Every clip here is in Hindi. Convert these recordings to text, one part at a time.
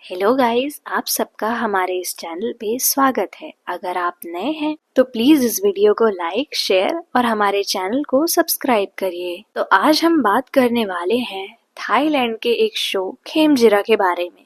हेलो गाइस, आप सबका हमारे इस चैनल पे स्वागत है। अगर आप नए हैं तो प्लीज इस वीडियो को लाइक, शेयर और हमारे चैनल को सब्सक्राइब करिए। तो आज हम बात करने वाले हैं थाईलैंड के एक शो खेमजिरा के बारे में।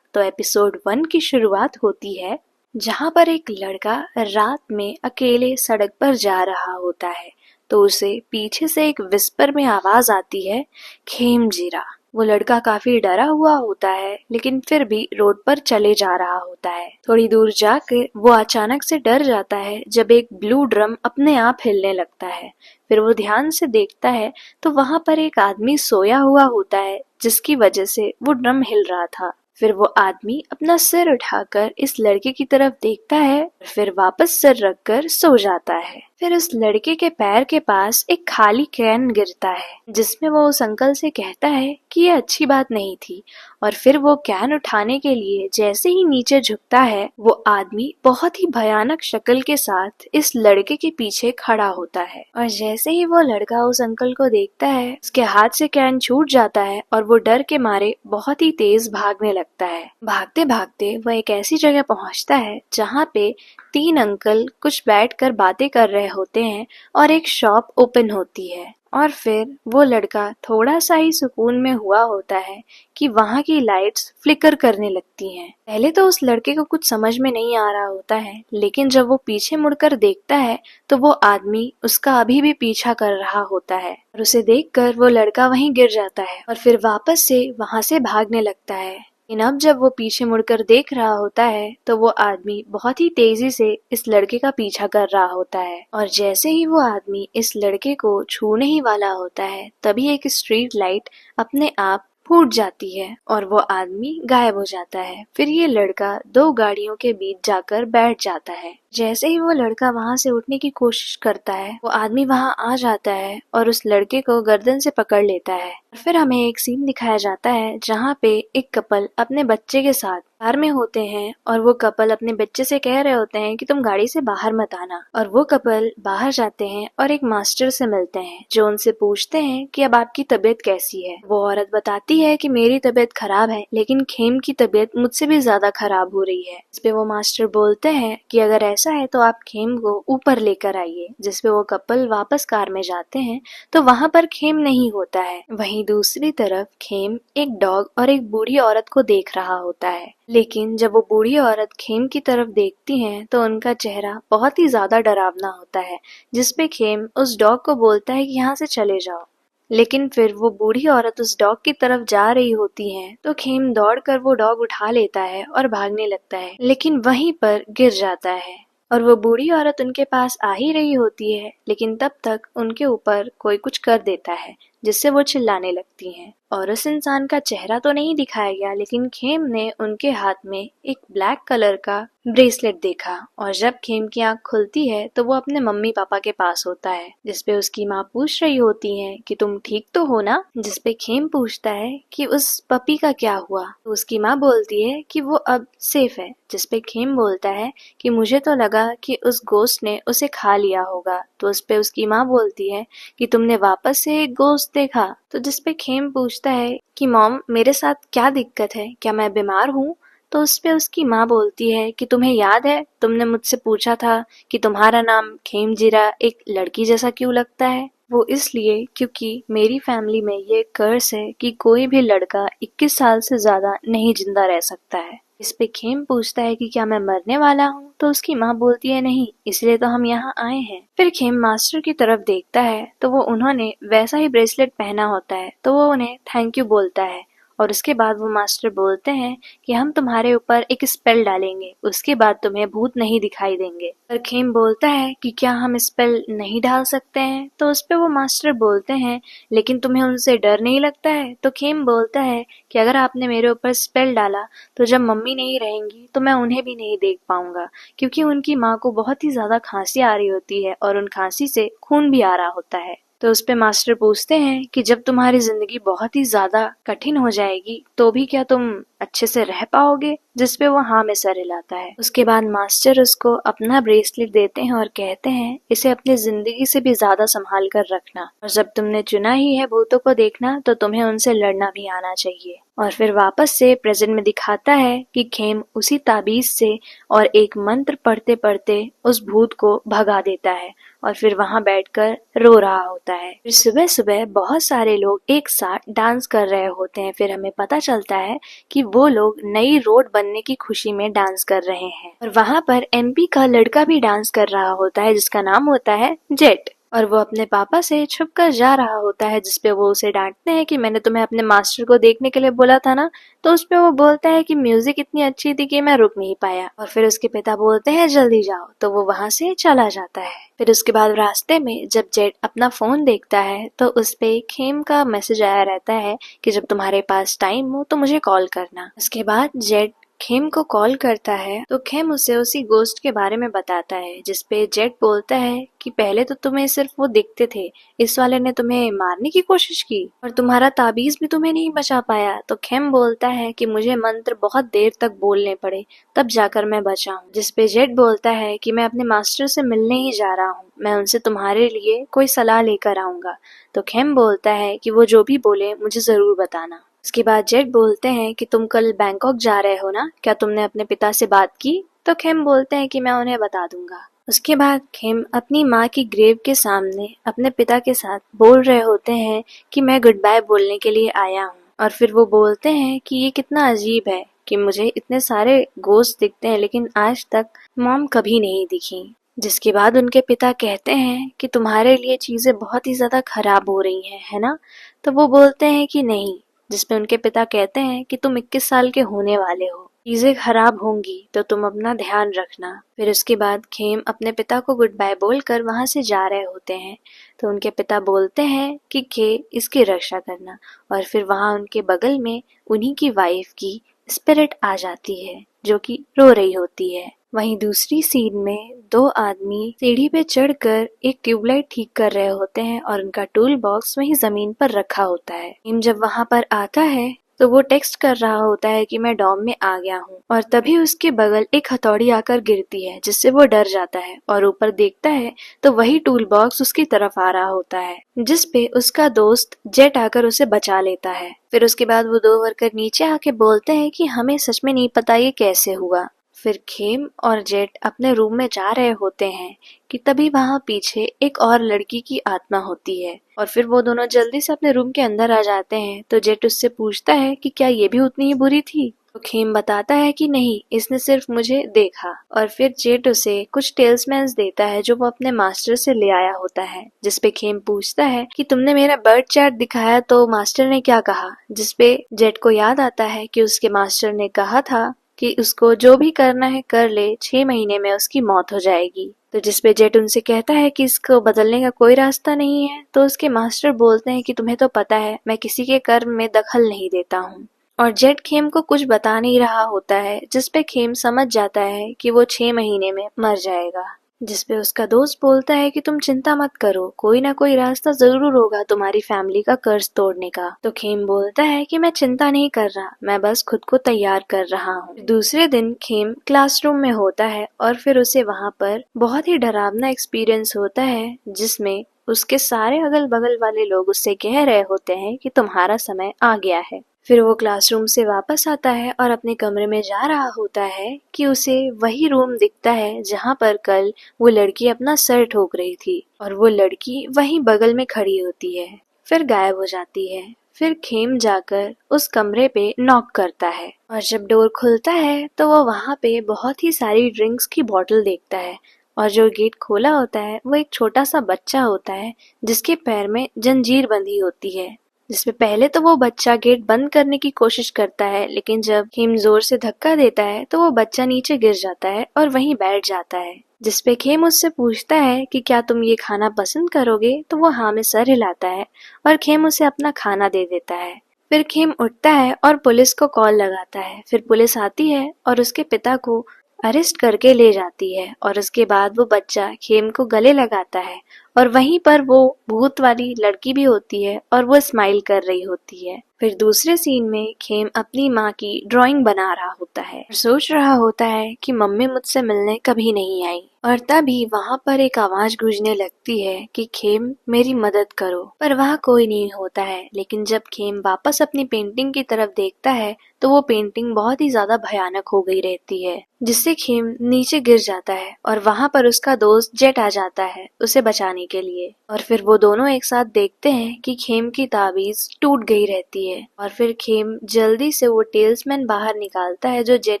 तो एपिसोड 1 की शुरुआत होती है जहाँ पर एक लड़का रात में अकेले सड़क पर जा रहा होता है। तो उसे पीछे से एक विस्पर में आवाज आती है, खेमजिरा। वो लड़का काफी डरा हुआ होता है, लेकिन फिर भी रोड पर चले जा रहा होता है। थोड़ी दूर जाकर वो अचानक से डर जाता है जब एक ब्लू ड्रम अपने आप हिलने लगता है। फिर वो ध्यान से देखता है तो वहां पर एक आदमी सोया हुआ होता है, जिसकी वजह से वो ड्रम हिल रहा था। फिर वो आदमी अपना सिर उठाकर इस लड़के की तरफ देखता है, फिर वापस सिर रखकर सो जाता है। फिर उस लड़के के पैर के पास एक खाली कैन गिरता है, जिसमें वो उस अंकल से कहता है कि ये अच्छी बात नहीं थी। और फिर वो कैन उठाने के लिए जैसे ही नीचे झुकता है, वो आदमी बहुत ही भयानक शक्ल के साथ इस लड़के के पीछे खड़ा होता है। और जैसे ही वो लड़का उस अंकल को देखता है, उसके हाथ से कैन छूट जाता है और वो डर के मारे बहुत ही तेज भागने लगता है। भागते भागते वो एक ऐसी जगह पहुंचता है जहाँ पे 3 अंकल कुछ बैठकर बातें कर रहे होते हैं और एक शॉप ओपन होती है। और फिर वो लड़का थोड़ा सा ही सुकून में हुआ होता है कि वहाँ की लाइट्स फ्लिकर करने लगती हैं। पहले तो उस लड़के को कुछ समझ में नहीं आ रहा होता है, लेकिन जब वो पीछे मुड़कर देखता है तो वो आदमी उसका अभी भी पीछा कर रहा होता है। और उसे देखकर वो लड़का वहीं गिर जाता है और फिर वापस से वहाँ से भागने लगता है। लेकिन अब जब वो पीछे मुड़कर देख रहा होता है तो वो आदमी बहुत ही तेजी से इस लड़के का पीछा कर रहा होता है। और जैसे ही वो आदमी इस लड़के को छूने ही वाला होता है, तभी एक स्ट्रीट लाइट अपने आप फूट जाती है और वो आदमी गायब हो जाता है। फिर ये लड़का 2 गाड़ियों के बीच जाकर बैठ जाता है। जैसे ही वो लड़का वहां से उठने की कोशिश करता है, वो आदमी वहां आ जाता है और उस लड़के को गर्दन से पकड़ लेता है। फिर हमें एक सीन दिखाया जाता है जहाँ पे एक कपल अपने बच्चे के साथ कार में होते हैं और वो कपल अपने बच्चे से कह रहे होते हैं कि तुम गाड़ी से बाहर मत आना। और वो कपल बाहर जाते हैं और एक मास्टर से मिलते हैं, जो उनसे पूछते हैं कि अब आपकी तबीयत कैसी है। वो औरत बताती है कि मेरी तबीयत खराब है, लेकिन खेम की तबीयत मुझसे भी ज्यादा खराब हो रही है। इस पे वो मास्टर बोलते हैं कि अगर ऐसा है तो आप खेम को ऊपर लेकर आइए। जिसपे वो कपल वापस कार में जाते हैं तो वहाँ पर खेम नहीं होता है। वहीं दूसरी तरफ खेम एक डॉग और एक बूढ़ी औरत को देख रहा होता है। लेकिन जब वो बूढ़ी औरत खेम की तरफ देखती हैं तो उनका चेहरा बहुत ही ज्यादा डरावना होता है, जिसपे खेम उस डॉग को बोलता है कि यहाँ से चले जाओ। लेकिन फिर वो बूढ़ी औरत उस डॉग की तरफ जा रही होती है तो खेम दौड़कर वो डॉग उठा लेता है और भागने लगता है, लेकिन वहीं पर गिर जाता है। और वो बूढ़ी औरत उनके पास आ ही रही होती है, लेकिन तब तक उनके ऊपर कोई कुछ कर देता है, जिससे वो चिल्लाने लगती हैं। और उस इंसान का चेहरा तो नहीं दिखाया गया, लेकिन खेम ने उनके हाथ में एक ब्लैक कलर का ब्रेसलेट देखा। और जब खेम की आंख खुलती है तो वो अपने मम्मी पापा के पास होता है, जिसपे उसकी माँ पूछ रही होती है कि तुम ठीक तो हो ना। जिसपे खेम पूछता है कि उस पपी का क्या हुआ, तो उसकी माँ बोलती है कि वो अब सेफ है। जिसपे खेम बोलता है कि मुझे तो लगा कि उस गोस्ट ने उसे खा लिया होगा। तो उसपे उसकी माँ बोलती है कि तुमने वापस से एक गोस्ट देखा। तो जिसपे खेम पूछता है कि मॉम, मेरे साथ क्या दिक्कत है, क्या मैं बीमार हूँ। तो उसपे उसकी माँ बोलती है कि तुम्हें याद है तुमने मुझसे पूछा था कि तुम्हारा नाम खेमजिरा एक लड़की जैसा क्यों लगता है। वो इसलिए क्योंकि मेरी फैमिली में ये कर्स है कि कोई भी लड़का 21 साल से ज्यादा नहीं जिंदा रह सकता है। इस पे खेम पूछता है कि क्या मैं मरने वाला हूँ। तो उसकी माँ बोलती है नहीं, इसलिए तो हम यहाँ आए हैं। फिर खेम मास्टर की तरफ देखता है तो वो उन्होंने वैसा ही ब्रेसलेट पहना होता है, तो वो उन्हें थैंक यू बोलता है। और उसके बाद वो मास्टर बोलते हैं कि हम तुम्हारे ऊपर एक स्पेल डालेंगे, उसके बाद तुम्हें भूत नहीं दिखाई देंगे। पर खेम बोलता है कि क्या हम स्पेल नहीं डाल सकते हैं। तो उस पे वो मास्टर बोलते हैं लेकिन तुम्हें उनसे डर नहीं लगता है। तो खेम बोलता है कि अगर आपने मेरे ऊपर स्पेल डाला तो जब मम्मी नहीं रहेंगी तो मैं उन्हें भी नहीं देख पाऊंगा, क्योंकि उनकी माँ को बहुत ही ज्यादा खांसी आ रही होती है और उन खांसी से खून भी आ रहा होता है। तो उस पे मास्टर पूछते हैं कि जब तुम्हारी जिंदगी बहुत ही ज्यादा कठिन हो जाएगी तो भी क्या तुम अच्छे से रह पाओगे? जिसपे वो हाँ में सर हिलाता है। उसके बाद मास्टर उसको अपना ब्रेसलेट देते हैं और कहते हैं इसे अपनी जिंदगी से भी ज्यादा संभाल कर रखना, और जब तुमने चुना ही है भूतों को देखना तो तुम्हें उनसे लड़ना भी आना चाहिए। और फिर वापस से प्रेजेंट में दिखाता है कि खेम उसी ताबीज से और एक मंत्र पढ़ते पढ़ते उस भूत को भगा देता है और फिर वहां बैठकर रो रहा होता है। फिर सुबह सुबह बहुत सारे लोग एक साथ डांस कर रहे होते हैं। फिर हमें पता चलता है कि वो लोग नई रोड बनने की खुशी में डांस कर रहे हैं, और वहां पर एमपी का लड़का भी डांस कर रहा होता है जिसका नाम होता है जेट, और वो अपने पापा से छुप कर जा रहा होता है, जिसपे वो उसे डांटते हैं कि मैंने तुम्हें अपने मास्टर को देखने के लिए बोला था ना। तो उसपे वो बोलता है कि म्यूजिक इतनी अच्छी थी कि मैं रुक नहीं पाया, और फिर उसके पिता बोलते हैं जल्दी जाओ, तो वो वहां से चला जाता है। फिर उसके बाद रास्ते में जब जेट अपना फोन देखता है तो उसपे खेम का मैसेज आया रहता है कि जब तुम्हारे पास टाइम हो तो मुझे कॉल करना। उसके बाद जेट खेम को कॉल करता है तो खेम उसे उसी गोस्ट के बारे में बताता है, जिसपे जेट बोलता है कि पहले तो तुम्हें सिर्फ वो दिखते थे, इस वाले ने तुम्हें मारने की कोशिश की और तुम्हारा ताबीज भी तुम्हें नहीं बचा पाया। तो खेम बोलता है कि मुझे मंत्र बहुत देर तक बोलने पड़े तब जाकर मैं बचा हूँ, जिसपे जेट बोलता है कि मैं अपने मास्टर से मिलने ही जा रहा हूँ, मैं उनसे तुम्हारे लिए कोई सलाह लेकर आऊंगा। तो खेम बोलता है कि वो जो भी बोले मुझे जरूर बताना। उसके बाद जेट बोलते हैं कि तुम कल बैंकॉक जा रहे हो ना, क्या तुमने अपने पिता से बात की? तो खेम बोलते हैं कि मैं उन्हें बता दूंगा। उसके बाद खेम अपनी माँ की ग्रेव के सामने अपने पिता के साथ बोल रहे होते हैं कि मैं गुड बाय बोलने के लिए आया हूँ, और फिर वो बोलते हैं कि ये कितना अजीब है कि मुझे इतने सारे गोश्त दिखते हैं लेकिन आज तक मॉम कभी नहीं दिखी। जिसके बाद उनके पिता कहते हैं कि तुम्हारे लिए चीजें बहुत ही ज्यादा खराब हो रही हैं, है ना? तो वो बोलते हैं कि नहीं, जिसपे उनके पिता कहते हैं कि तुम 21 साल के होने वाले हो, चीजें खराब होंगी तो तुम अपना ध्यान रखना। फिर उसके बाद खेम अपने पिता को गुड बाय बोलकर वहां से जा रहे होते हैं तो उनके पिता बोलते हैं कि खे इसकी रक्षा करना, और फिर वहां उनके बगल में उन्हीं की वाइफ की स्पिरिट आ जाती है जो कि रो रही होती है। वहीं दूसरी सीन में दो आदमी सीढ़ी पे चढ़कर एक ट्यूबलाइट ठीक कर रहे होते हैं और उनका टूल बॉक्स वहीं जमीन पर रखा होता है। हिम जब वहां पर आता है तो वो टेक्स्ट कर रहा होता है कि मैं डॉम में आ गया हूँ, और तभी उसके बगल एक हथौड़ी आकर गिरती है जिससे वो डर जाता है और ऊपर देखता है तो वही टूल बॉक्स उसकी तरफ आ रहा होता है, जिसपे उसका दोस्त जेट आकर उसे बचा लेता है। फिर उसके बाद वो दो वर्कर नीचे आके बोलते हैं कि हमें सच में नहीं पता ये कैसे हुआ। फिर खेम और जेट अपने रूम में जा रहे होते हैं कि तभी वहां पीछे एक और लड़की की आत्मा होती है, और फिर वो दोनों जल्दी से अपने रूम के अंदर आ जाते हैं। तो जेट उससे पूछता है कि क्या ये भी उतनी ही बुरी थी? तो खेम बताता है कि नहीं, इसने सिर्फ मुझे देखा, और फिर जेट उसे कुछ टेल्समैन्स देता है जो वो अपने मास्टर से ले आया होता है। जिसपे खेम पूछता है कि तुमने मेरा बर्थ चार्ट दिखाया तो मास्टर ने क्या कहा? जिसपे जेट को याद आता है कि उसके मास्टर ने कहा था कि उसको जो भी करना है कर ले, 6 महीने में उसकी मौत हो जाएगी। तो जिसपे जेट उनसे कहता है कि इसको बदलने का कोई रास्ता नहीं है। तो उसके मास्टर बोलते हैं कि तुम्हें तो पता है मैं किसी के कर्म में दखल नहीं देता हूँ, और जेट खेम को कुछ बता नहीं रहा होता है, जिसपे खेम समझ जाता है कि वो 6 महीने में मर जाएगा। जिसपे उसका दोस्त बोलता है कि तुम चिंता मत करो, कोई ना कोई रास्ता जरूर होगा तुम्हारी फैमिली का कर्ज तोड़ने का। तो खेम बोलता है कि मैं चिंता नहीं कर रहा, मैं बस खुद को तैयार कर रहा हूँ। दूसरे दिन खेम क्लासरूम में होता है और फिर उसे वहाँ पर बहुत ही डरावना एक्सपीरियंस होता है, जिसमें उसके सारे अगल बगल वाले लोग उससे कह रहे होते हैं कि तुम्हारा समय आ गया है। फिर वो क्लासरूम से वापस आता है और अपने कमरे में जा रहा होता है कि उसे वही रूम दिखता है जहाँ पर कल वो लड़की अपना सर ठोक रही थी, और वो लड़की वहीं बगल में खड़ी होती है, फिर गायब हो जाती है। फिर खेम जाकर उस कमरे पे नॉक करता है, और जब डोर खुलता है तो वो वहाँ पे बहुत ही सारी ड्रिंक्स की बोतल देखता है, और जो गेट खोला होता है वो एक छोटा सा बच्चा होता है जिसके पैर में जंजीर बंधी होती है। जिसमें पहले तो वो बच्चा गेट बंद करने की कोशिश करता है, लेकिन जब खेम जोर से धक्का देता है तो वो बच्चा नीचे गिर जाता है और वहीं बैठ जाता है। जिसपे खेम उससे पूछता है कि क्या तुम ये खाना पसंद करोगे? तो वो हाँ में सर हिलाता है और खेम उसे अपना खाना दे देता है। फिर खेम उठता है और पुलिस को कॉल लगाता है। फिर पुलिस आती है और उसके पिता को अरेस्ट करके ले जाती है, और उसके बाद वो बच्चा खेम को गले लगाता है, और वहीं पर वो भूत वाली लड़की भी होती है और वो स्माइल कर रही होती है। फिर दूसरे सीन में खेम अपनी माँ की ड्राइंग बना रहा होता है, सोच रहा होता है कि मम्मी मुझसे मिलने कभी नहीं आई। और तभी वहाँ पर एक आवाज गूंजने लगती है कि खेम मेरी मदद करो, पर वहाँ कोई नहीं होता है। लेकिन जब खेम वापस अपनी पेंटिंग की तरफ देखता है तो वो पेंटिंग बहुत ही ज्यादा भयानक हो गई रहती है, जिससे खेम नीचे गिर जाता है और वहाँ पर उसका दोस्त जेट आ जाता है उसे बचाने के लिए। और फिर वो दोनों एक साथ देखते हैं कि खेम की ताबीज टूट गई रहती है। और फिर खेम जल्दी से वो टेल्समैन बाहर निकालता है जो जेट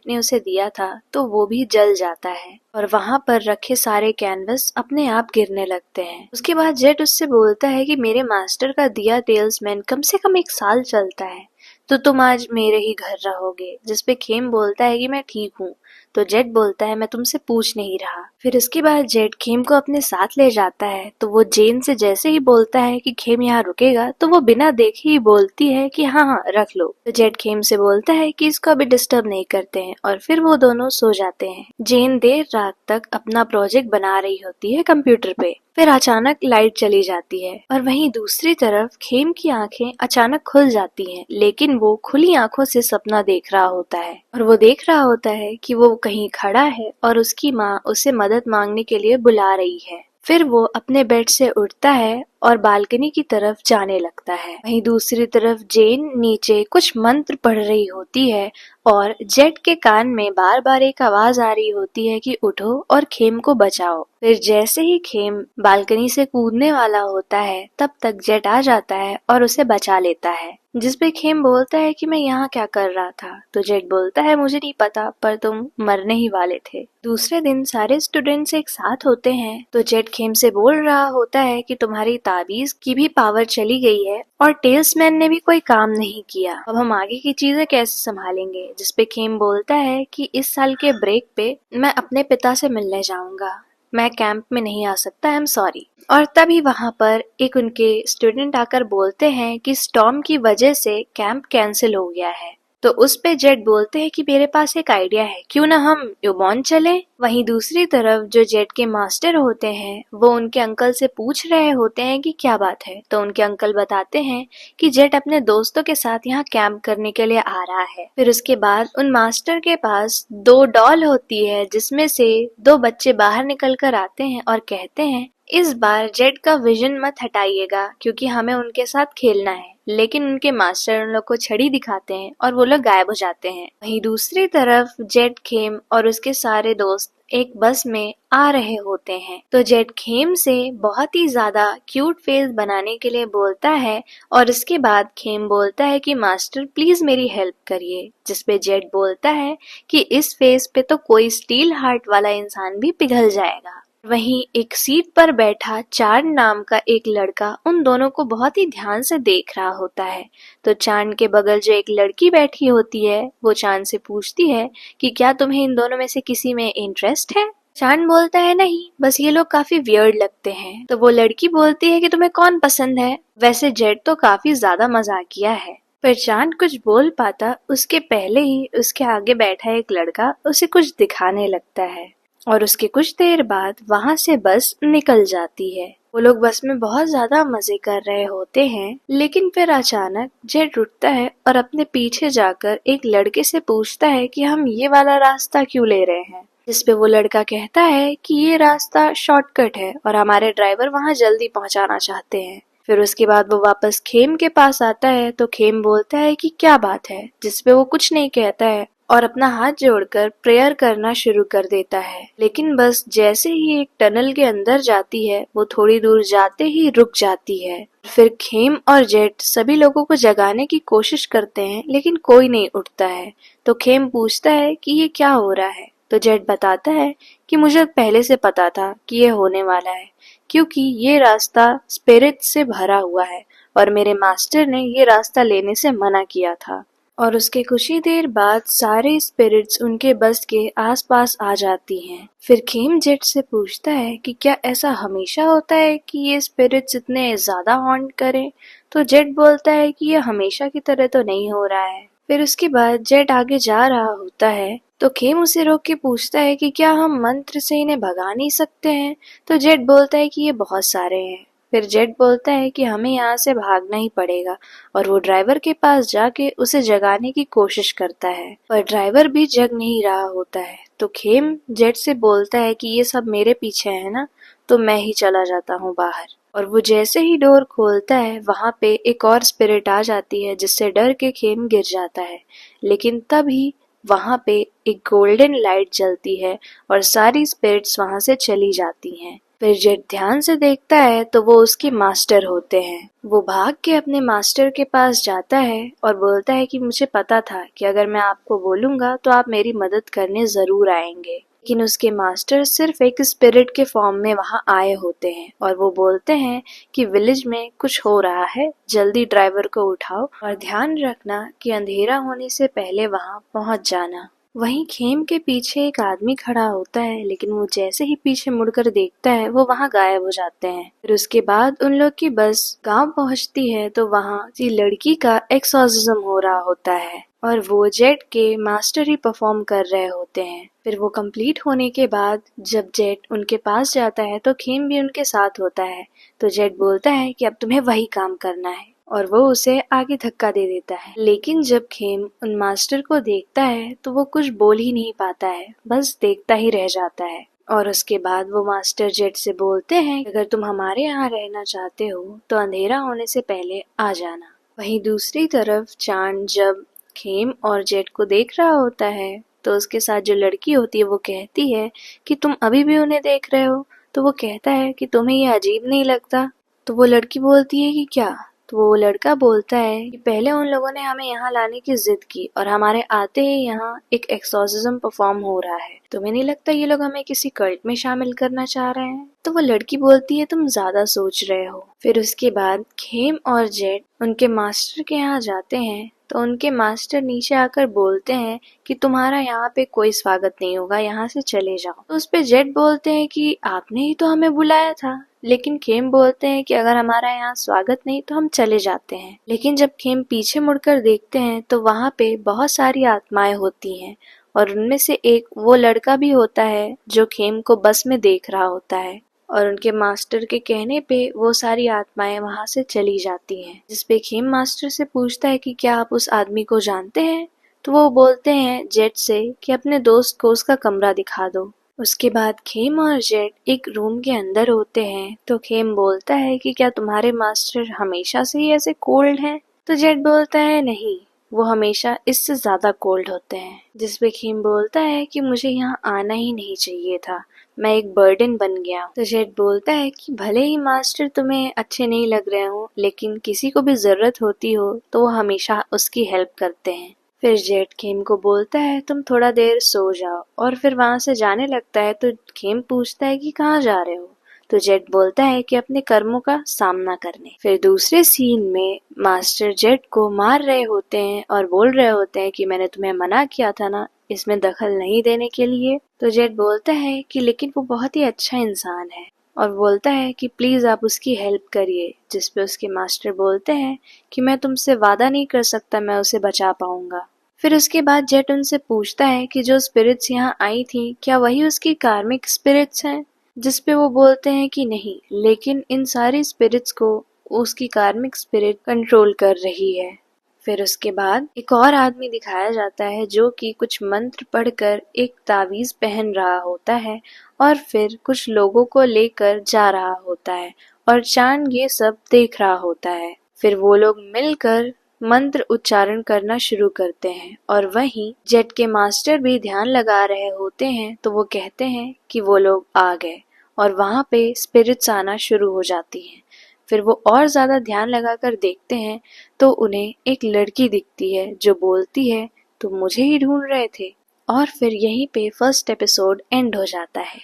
ने उसे दिया था, तो वो भी जल जाता है और वहाँ पर रखे सारे कैनवस अपने आप गिरने लगते हैं। उसके बाद जेट उससे बोलता है कि मेरे मास्टर का दिया टेल्समैन कम से कम 1 साल चलता है, तो तुम आज मेरे ही घर रहोगे। जिसपे खेम बोलता है कि मैं ठीक हूँ। तो जेट बोलता है मैं तुमसे पूछ नहीं रहा। फिर इसके बाद जेट खेम को अपने साथ ले जाता है, तो वो जेन से जैसे ही बोलता है कि खेम यहाँ रुकेगा, तो वो बिना देखे ही बोलती है कि हाँ हाँ रख लो। तो जेट खेम से बोलता है कि इसको अभी डिस्टर्ब नहीं करते हैं और फिर वो दोनों सो जाते हैं। जेन देर रात तक अपना प्रोजेक्ट बना रही होती है कंप्यूटर पे। फिर अचानक लाइट चली जाती है और वहीं दूसरी तरफ खेम की आंखें अचानक खुल जाती हैं, लेकिन वो खुली आंखों से सपना देख रहा होता है और वो देख रहा होता है कि वो कहीं खड़ा है और उसकी माँ उसे मदद मांगने के लिए बुला रही है। फिर वो अपने बेड से उठता है और बालकनी की तरफ जाने लगता है। वहीं दूसरी तरफ जेन नीचे कुछ मंत्र पढ़ रही होती है और जेट के कान में बार बार एक आवाज आ रही होती है कि उठो और खेम को बचाओ। फिर जैसे ही खेम बालकनी से कूदने वाला होता है, तब तक जेट आ जाता है और उसे बचा लेता है। जिसपे खेम बोलता है कि मैं यहाँ क्या कर रहा था। तो जेट बोलता है मुझे नहीं पता, पर तुम मरने ही वाले थे। दूसरे दिन सारे स्टूडेंट्स एक साथ होते हैं, तो जेट खेम से बोल रहा होता है कि तुम्हारी ताबीज की भी पावर चली गई है और टेल्समैन ने भी कोई काम नहीं किया, अब हम आगे की चीजें कैसे संभालेंगे। जिसपे खेम बोलता है कि इस साल के ब्रेक पे मैं अपने पिता से मिलने जाऊंगा, मैं कैंप में नहीं आ सकता, आई एम सॉरी। और तभी वहाँ पर एक उनके स्टूडेंट आकर बोलते हैं कि स्टॉर्म की वजह से कैंप कैंसिल हो गया है। तो उस पे जेट बोलते हैं कि मेरे पास एक आइडिया है, क्यों ना हम यूबॉन चले। वहीं दूसरी तरफ जो जेट के मास्टर होते हैं वो उनके अंकल से पूछ रहे होते हैं कि क्या बात है। तो उनके अंकल बताते हैं कि जेट अपने दोस्तों के साथ यहाँ कैंप करने के लिए आ रहा है। फिर उसके बाद उन मास्टर के पास 2 डॉल होती है, जिसमें से 2 बच्चे बाहर निकल कर आते हैं और कहते हैं इस बार जेट का विजन मत हटाइएगा क्योंकि हमें उनके साथ खेलना है। लेकिन उनके मास्टर उन लोग को छड़ी दिखाते हैं और वो लोग गायब हो जाते हैं। वहीं दूसरी तरफ जेट खेम और उसके सारे दोस्त एक बस में आ रहे होते हैं। तो जेट खेम से बहुत ही ज्यादा क्यूट फेस बनाने के लिए बोलता है और इसके बाद खेम बोलता है कि मास्टर प्लीज मेरी हेल्प करिए। जिसपे जेट बोलता है कि इस फेस पे तो कोई स्टील हार्ट वाला इंसान भी पिघल जाएगा। वहीं एक सीट पर बैठा चांद नाम का एक लड़का उन दोनों को बहुत ही ध्यान से देख रहा होता है। तो चांद के बगल जो एक लड़की बैठी होती है वो चांद से पूछती है कि क्या तुम्हें इन दोनों में से किसी में इंटरेस्ट है। चांद बोलता है नहीं, बस ये लोग काफी वियर्ड लगते हैं। तो वो लड़की बोलती है कि तुम्हें कौन पसंद है, वैसे जेट तो काफी ज्यादा मजाकिया है। फिर चांद कुछ बोल पाता उसके पहले ही उसके आगे बैठा एक लड़का उसे कुछ दिखाने लगता है और उसके कुछ देर बाद वहां से बस निकल जाती है। वो लोग बस में बहुत ज्यादा मजे कर रहे होते हैं, लेकिन फिर अचानक जेट उठता है और अपने पीछे जाकर एक लड़के से पूछता है कि हम ये वाला रास्ता क्यों ले रहे हैं। जिसपे वो लड़का कहता है कि ये रास्ता शॉर्टकट है और हमारे ड्राइवर वहाँ जल्दी पहुँचाना चाहते हैं। फिर उसके बाद वो वापस खेम के पास आता है, तो खेम बोलता है कि क्या बात है। जिसपे वो कुछ नहीं कहता है और अपना हाथ जोड़कर प्रेयर करना शुरू कर देता है। लेकिन बस जैसे ही एक टनल के अंदर जाती है वो थोड़ी दूर जाते ही रुक जाती है। फिर खेम और जेट सभी लोगों को जगाने की कोशिश करते हैं, लेकिन कोई नहीं उठता है। तो खेम पूछता है कि ये क्या हो रहा है। तो जेट बताता है कि मुझे पहले से पता था कि ये होने वाला है, क्योंकि ये रास्ता स्पिरिट से भरा हुआ है और मेरे मास्टर ने ये रास्ता लेने से मना किया था। और उसके कुछ ही देर बाद सारे स्पिरिट्स उनके बस के आसपास आ जाती हैं। फिर खेम जेट से पूछता है कि क्या ऐसा हमेशा होता है कि ये स्पिरिट्स इतने ज्यादा हॉन्ट करें। तो जेट बोलता है कि ये हमेशा की तरह तो नहीं हो रहा है। फिर उसके बाद जेट आगे जा रहा होता है, तो खेम उसे रोक के पूछता है कि क्या हम मंत्र से इन्हें भगा नहीं सकते हैं। तो जेट बोलता है कि ये बहुत सारे हैं फिर जेट बोलता है कि हमें यहाँ से भागना ही पड़ेगा और वो ड्राइवर के पास जाके उसे जगाने की कोशिश करता है, पर ड्राइवर भी जग नहीं रहा होता है। तो खेम जेट से बोलता है कि ये सब मेरे पीछे है ना, तो मैं ही चला जाता हूँ बाहर। और वो जैसे ही डोर खोलता है वहां पे एक और स्पिरिट आ जाती है, जिससे डर के खेम गिर जाता है। लेकिन तभी वहां पे एक गोल्डन लाइट जलती है और सारी स्पिरिट्स वहां से चली जाती हैं। फिर जेट ध्यान से देखता है तो वो उसके मास्टर होते हैं। वो भाग के अपने मास्टर के पास जाता है और बोलता है कि मुझे पता था कि अगर मैं आपको बोलूंगा तो आप मेरी मदद करने जरूर आएंगे। लेकिन उसके मास्टर सिर्फ एक स्पिरिट के फॉर्म में वहां आए होते हैं और वो बोलते हैं कि विलेज में कुछ हो रहा है, जल्दी ड्राइवर को उठाओ और ध्यान रखना कि अंधेरा होने से पहले वहां पहुंच जाना। वहीं खेम के पीछे एक आदमी खड़ा होता है, लेकिन वो जैसे ही पीछे मुड़कर देखता है वो वहां गायब हो जाते हैं। फिर उसके बाद उन लोग की बस गांव पहुंचती है तो वहां की लड़की का एक्सॉर्सिज्म हो रहा होता है और वो जेट के मास्टर ही परफॉर्म कर रहे होते हैं। फिर वो कंप्लीट होने के बाद जब जेट उनके पास जाता है तो खेम भी उनके साथ होता है। तो जेट बोलता है कि अब तुम्हें वही काम करना है और वो उसे आगे धक्का दे देता है। लेकिन जब खेम उन मास्टर को देखता है तो वो कुछ बोल ही नहीं पाता है, बस देखता ही रह जाता है। और उसके बाद वो मास्टर जेट से बोलते हैं अगर तुम हमारे यहाँ रहना चाहते हो तो अंधेरा होने से पहले आ जाना। वहीं दूसरी तरफ चांद जब खेम और जेट को देख रहा होता है तो उसके साथ जो लड़की होती है वो कहती है कि तुम अभी भी उन्हें देख रहे हो। तो वो कहता है कि तुम्हें ये अजीब नहीं लगता। तो वो लड़की बोलती है कि क्या। तो वो लड़का बोलता है कि पहले उन लोगों ने हमें यहाँ लाने की जिद की और हमारे आते ही यहाँ एक एक्सॉर्सिज्म परफॉर्म हो रहा है। तुम्हें नहीं लगता ये लोग हमें किसी कल्ट में शामिल करना चाह रहे हैं। तो वो लड़की बोलती है तुम ज्यादा सोच रहे हो। फिर उसके बाद खेम और जेट उनके मास्टर के यहाँ जाते हैं तो उनके मास्टर नीचे आकर बोलते हैं कि तुम्हारा यहाँ पे कोई स्वागत नहीं होगा, यहाँ से चले जाओ। तो उस पे जेट बोलते हैं कि आपने ही तो हमें बुलाया था। लेकिन खेम बोलते हैं कि अगर हमारा यहाँ स्वागत नहीं तो हम चले जाते हैं। लेकिन जब खेम पीछे मुड़कर देखते हैं तो वहाँ पे बहुत सारी आत्माएं होती हैं और उनमें से एक वो लड़का भी होता है जो खेम को बस में देख रहा होता है। और उनके मास्टर के कहने पे वो सारी आत्माएं वहां से चली जाती हैं। जिसपे खेम मास्टर से पूछता है कि क्या आप उस आदमी को जानते हैं। तो वो बोलते हैं जेट से कि अपने दोस्त को उसका कमरा दिखा दो। उसके बाद खेम और जेट एक रूम के अंदर होते हैं तो खेम बोलता है कि क्या तुम्हारे मास्टर हमेशा से ही ऐसे कोल्ड हैं। तो जेट बोलता है नहीं, वो हमेशा इससे ज्यादा कोल्ड होते हैं। जिसपे खेम बोलता है कि मुझे यहाँ आना ही नहीं चाहिए था, मैं एक बर्डन बन गया। तो जेट बोलता है कि भले ही मास्टर तुम्हें अच्छे नहीं लग रहे हो, लेकिन किसी को भी जरूरत होती हो तो वो हमेशा उसकी हेल्प करते हैं। फिर जेट खेम को बोलता है तुम थोड़ा देर सो जाओ और फिर वहां से जाने लगता है। तो खेम पूछता है कि कहाँ जा रहे हो। तो जेट बोलता है कि अपने कर्मों का सामना करने। फिर दूसरे सीन में मास्टर जेट को मार रहे होते हैं और बोल रहे होते हैं कि मैंने तुम्हें मना किया था ना इसमें दखल नहीं देने के लिए। तो जेट बोलता है कि लेकिन वो बहुत ही अच्छा इंसान है और बोलता है कि प्लीज आप उसकी हेल्प करिए। जिसपे उसके मास्टर बोलते हैं कि मैं तुमसे वादा नहीं कर सकता मैं उसे बचा पाऊंगा। फिर उसके बाद जेट उनसे पूछता है कि जो स्पिरिट्स यहाँ आई थी क्या वही उसकी कार्मिक स्पिरिट्स हैं। जिसपे वो बोलते हैं कि नहीं, लेकिन इन सारी स्पिरिट्स को उसकी कार्मिक स्पिरिट कंट्रोल कर रही है। फिर उसके बाद एक और आदमी दिखाया जाता है जो कि कुछ मंत्र पढ़कर एक तावीज पहन रहा होता है और फिर कुछ लोगों को लेकर जा रहा होता है और चांद ये सब देख रहा होता है। फिर वो लोग मिलकर मंत्र उच्चारण करना शुरू करते हैं और वहीं जेट के मास्टर भी ध्यान लगा रहे होते हैं। तो वो कहते हैं कि वो लोग आ गए और वहां पे स्पिरिट्स आना शुरू हो जाती हैं। फिर वो और ज्यादा ध्यान लगाकर देखते हैं तो उन्हें एक लड़की दिखती है जो बोलती है तुम मुझे ही ढूंढ रहे थे। और फिर यहीं पे फर्स्ट एपिसोड एंड हो जाता है।